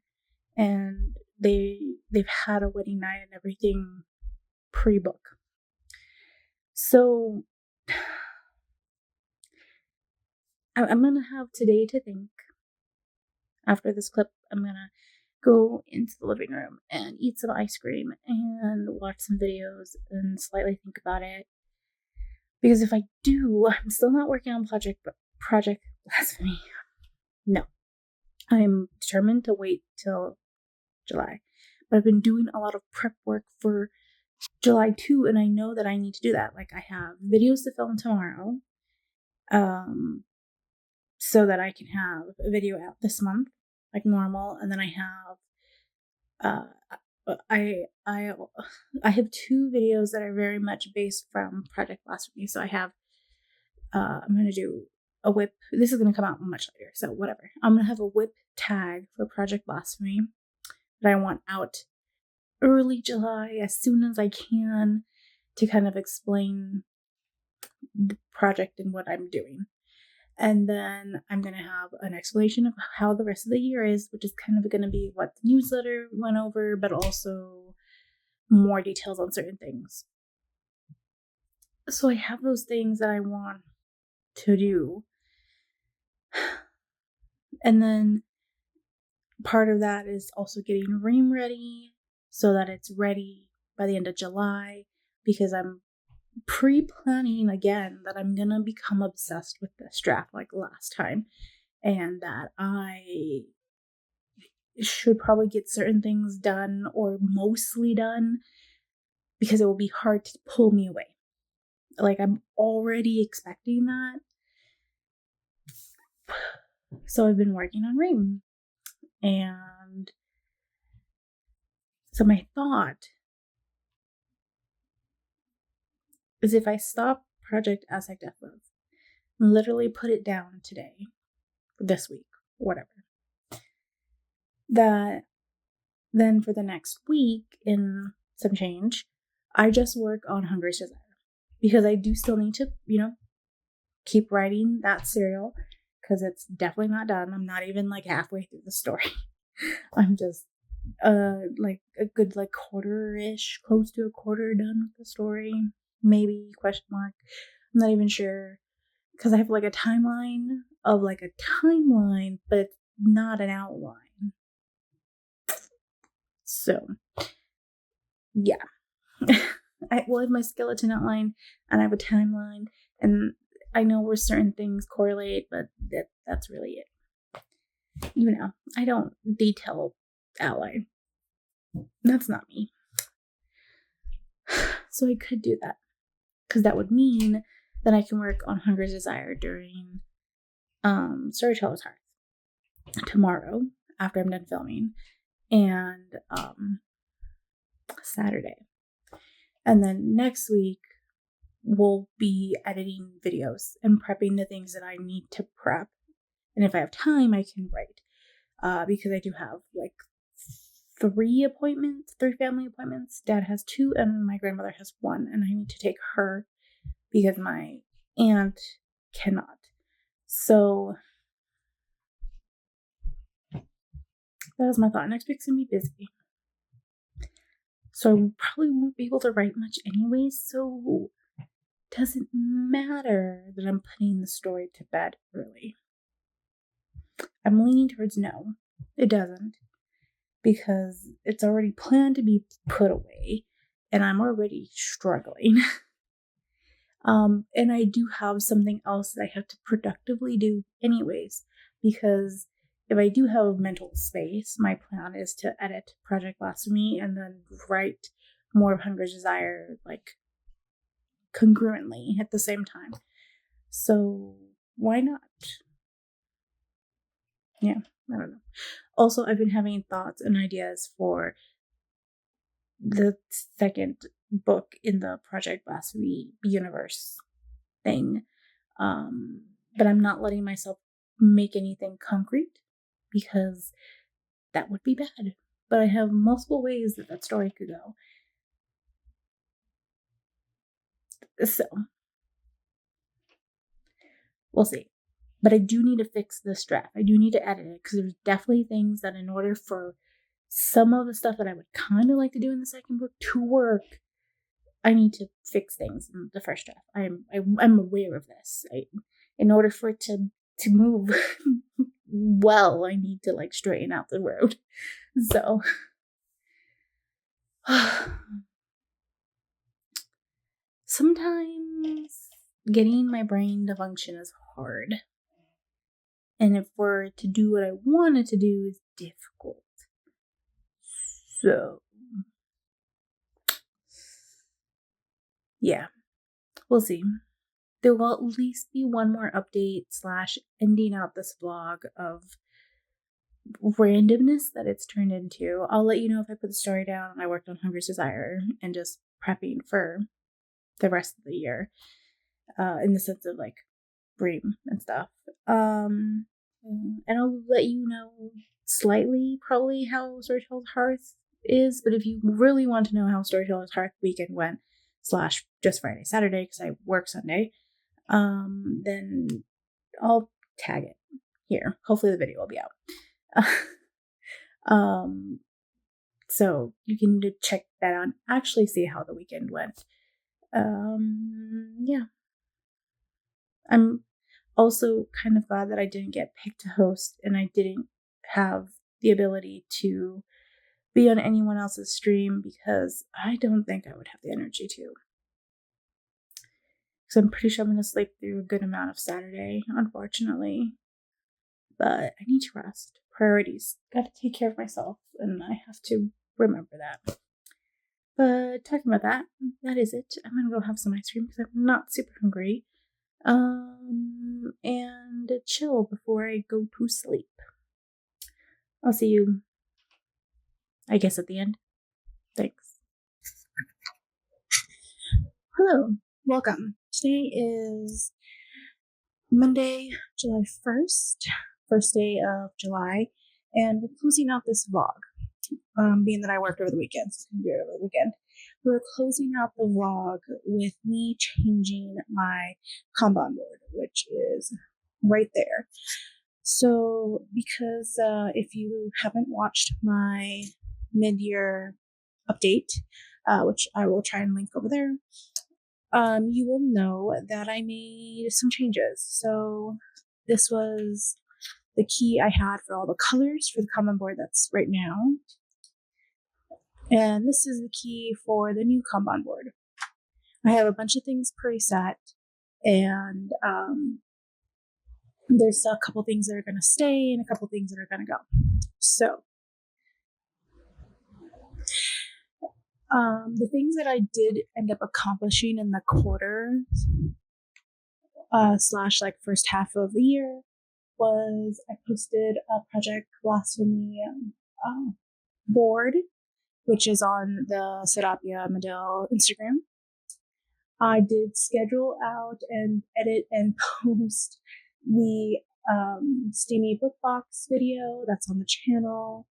and they've had a wedding night and everything pre-book. So I'm going to have today to think. After this clip, I'm going to go into the living room and eat some ice cream and watch some videos and slightly think about it. Because if I do, I'm still not working on Project Blasphemy. No. I'm determined to wait till July. But I've been doing a lot of prep work for July 2, and I know that I need to do that. Like, I have videos to film tomorrow, so that I can have a video out this month, like normal, and then I have 2 videos that are very much based from Project Blasphemy. So I have, I'm going to do a whip. This is going to come out much later, so whatever. I'm going to have a whip tag for Project Blasphemy that I want out early July, as soon as I can, to kind of explain the project and what I'm doing. And then I'm going to have an explanation of how the rest of the year is, which is kind of going to be what the newsletter went over, but also more details on certain things. So I have those things that I want to do. And then part of that is also getting Ream ready so that it's ready by the end of July, because I'm pre-planning again that I'm gonna become obsessed with this draft like last time, and that I should probably get certain things done or mostly done because it will be hard to pull me away. Like, I'm already expecting that. So I've been working on Ream. And so my thought is, if I stop Project Aztec Death Love, literally put it down today, this week, whatever, that then for the next week in some change, I just work on Hunger's Desire. Because I do still need to, keep writing that serial, because it's definitely not done. I'm not even like halfway through the story. I'm just like a good like quarter-ish, close to a quarter done with the story. Maybe, question mark. I'm not even sure, because I have like a timeline, but it's not an outline. So yeah. I have my skeleton outline, and I have a timeline, and I know where certain things correlate, but that's really it. I don't detail outline. That's not me. So I could do that, because that would mean that I can work on Hunger's Desire during Storyteller's Hearth tomorrow after I'm done filming, and Saturday. And then next week, we'll be editing videos and prepping the things that I need to prep. And if I have time, I can write. Because I do have like 3 family appointments. Dad has 2 and my grandmother has 1. And I need to take her because my aunt cannot. So that was my thought. Next week's gonna be busy. So I probably won't be able to write much anyway, so it doesn't matter that I'm putting the story to bed early. I'm leaning towards no, it doesn't, because it's already planned to be put away, and I'm already struggling. And I do have something else that I have to productively do anyways, because if I do have mental space, my plan is to edit Project Blasphemy and then write more of Hunger's Desire, like, congruently at the same time. So why not? Yeah, I don't know. Also, I've been having thoughts and ideas for the second book in the Project Blasphemy universe thing. But I'm not letting myself make anything concrete, because that would be bad. But I have multiple ways that story could go. So we'll see. But I do need to fix this draft. I do need to edit it, because there's definitely things that, in order for some of the stuff that I would kind of like to do in the second book to work, I need to fix things in the first draft. I'm aware of this. In order for it to move well, I need to like straighten out the road. So sometimes getting my brain to function is hard. And if we're to do what I wanted to do, is difficult. So yeah, we'll see. There will at least be one more update / ending out this vlog of randomness that it's turned into. I'll let you know if I put the story down and I worked on Hunger's Desire and just prepping for the rest of the year, in the sense of like Bream and stuff. And I'll let you know slightly probably how Storyteller's Hearth is, but if you really want to know how Storyteller's Hearth weekend went / just Friday, Saturday, because I work Sunday, then I'll tag it here. Hopefully the video will be out. So you can check that out and actually see how the weekend went. Yeah. I'm also kind of glad that I didn't get picked to host, and I didn't have the ability to be on anyone else's stream because I don't think I would have the energy to. Because I'm pretty sure I'm going to sleep through a good amount of Saturday, unfortunately. But I need to rest. Priorities. Got to take care of myself, and I have to remember that. But talking about that, that is it. I'm going to go have some ice cream because I'm not super hungry. And chill before I go to sleep. I'll see you, I guess, at the end. Thanks. Hello, welcome. Today is Monday, July 1st, first day of July, and we're closing out this vlog. Being that I worked over the weekend, so I can do it over the weekend. We're closing out the vlog with me changing my Kanban board, which is right there. So, because if you haven't watched my mid-year update, which I will try and link over there, you will know that I made some changes. So, this was the key I had for all the colors for the Kanban board that's right now. And this is the key for the new Kanban board. I have a bunch of things preset, and there's a couple things that are going to stay and a couple things that are going to go. So, the things that I did end up accomplishing in the quarter slash like first half of the year was I posted a Project Blasphemy board, which is on the Serapia Medill Instagram. I did schedule out and edit and post the Steamy Book Box video that's on the channel.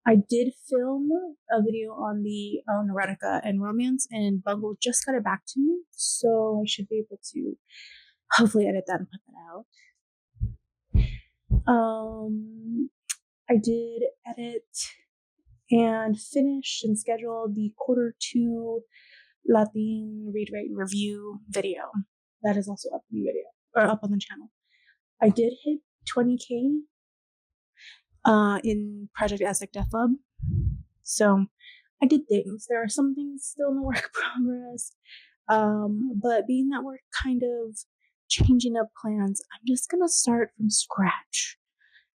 I did film a video on the erotica and romance, and Bungle just got it back to me, so I should be able to hopefully edit that and put that out. I did edit and finish and schedule the quarter 2 Latin read, write, and review video. That is also up in the video, or up on the channel. I did hit 20K in Project Aztec Death Love. So I did things. There are some things still in the work in progress. But being that we're kind of changing up plans, I'm just going to start from scratch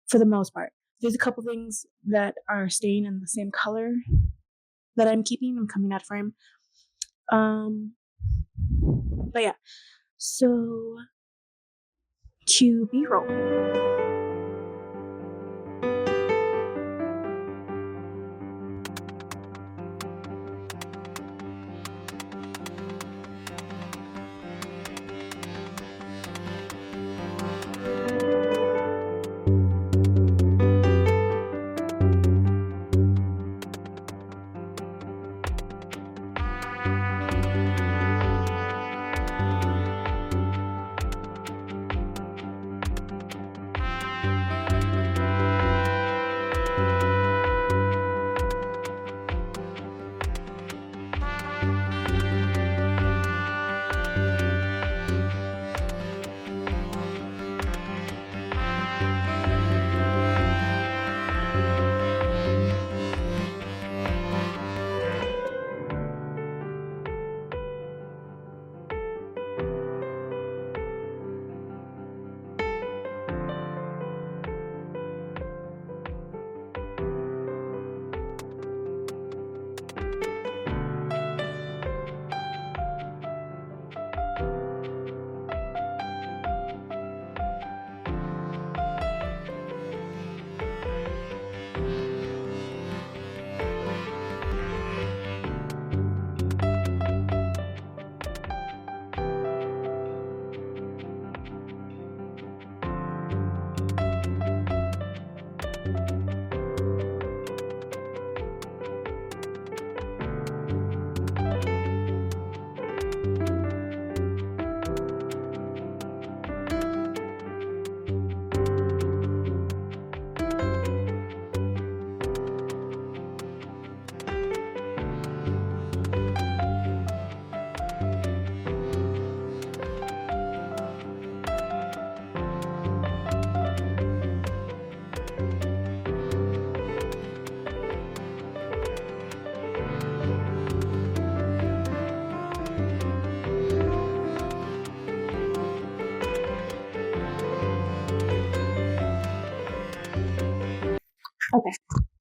for the most part. There's a couple things that are staying in the same color that I'm keeping. I'm coming out of frame. But yeah, so cue B-roll.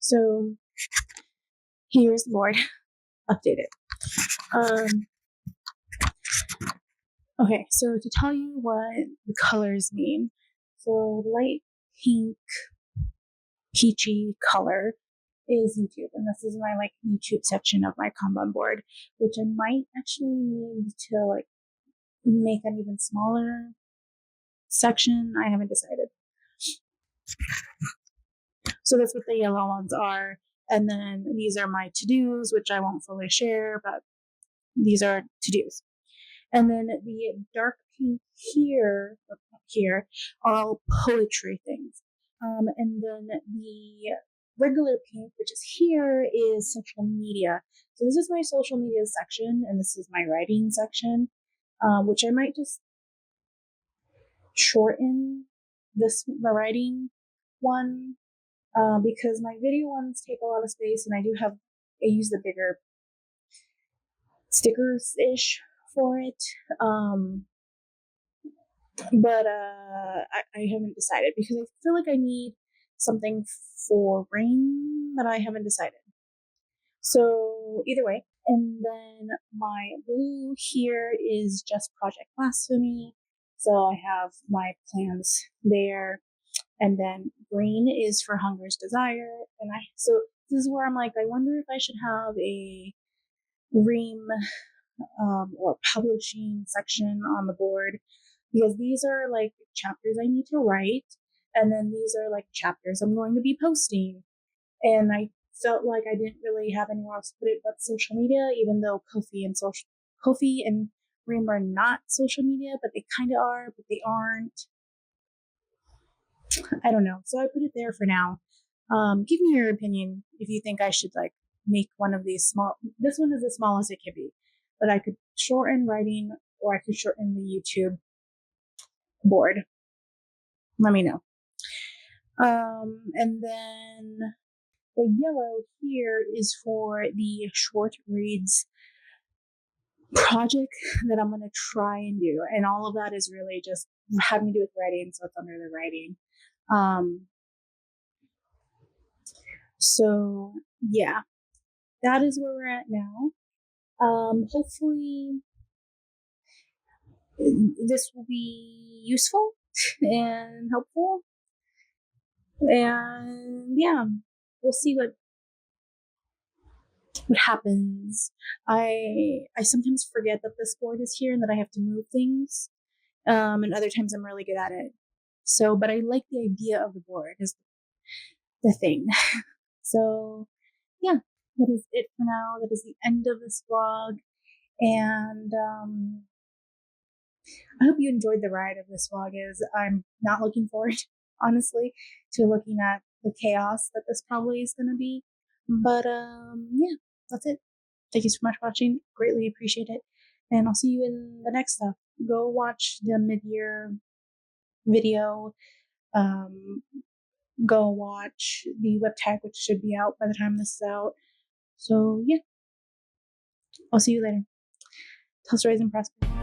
So here's the board updated. Okay, so to tell you what the colors mean, so light pink, peachy color is YouTube, and this is my like YouTube section of my Kanban board, which I might actually need to like make an even smaller section. I haven't decided. So that's what the yellow ones are, and then these are my to-dos, which I won't fully share, but these are to-dos. And then the dark pink here are all poetry things. And then the regular pink, which is here, is social media. So this is my social media section, and this is my writing section, which I might just shorten the writing one, because my video ones take a lot of space, and I use the bigger stickers-ish for it. But I haven't decided because I feel like I need something for rain that I haven't decided. So either way, and then my blue here is just Project Blasphemy. So I have my plans there. And then green is for Hunger's Desire. And so this is where I'm like, I wonder if I should have a Ream or publishing section on the board, because these are like chapters I need to write, and then these are like chapters I'm going to be posting. And I felt like I didn't really have anywhere else to put it but social media, even though Ko-fi and Ream are not social media, but they kind of are, but they aren't. I don't know. So I put it there for now. Give me your opinion if you think I should like make one of these small. This one is the smallest it can be, but I could shorten writing, or I could shorten the YouTube board. Let me know. And then the yellow here is for the short reads project that I'm going to try and do. And all of that is really just having to do with writing, so it's under the writing. So yeah, that is where we're at now. Hopefully this will be useful and helpful. And yeah, we'll see what happens. I sometimes forget that this board is here and that I have to move things. And other times I'm really good at it. So, but I like the idea of the board is the thing. So yeah, that is it for now. That is the end of this vlog. And I hope you enjoyed the ride of this vlog. I'm not looking forward, honestly, to looking at the chaos that this probably is going to be. But yeah, that's it. Thank you so much for watching. Greatly appreciate it. And I'll see you in the next stuff. Go watch the mid-year video. Go watch the web tag, which should be out by the time this is out. So yeah, I'll see you later. Tell stories and prosper.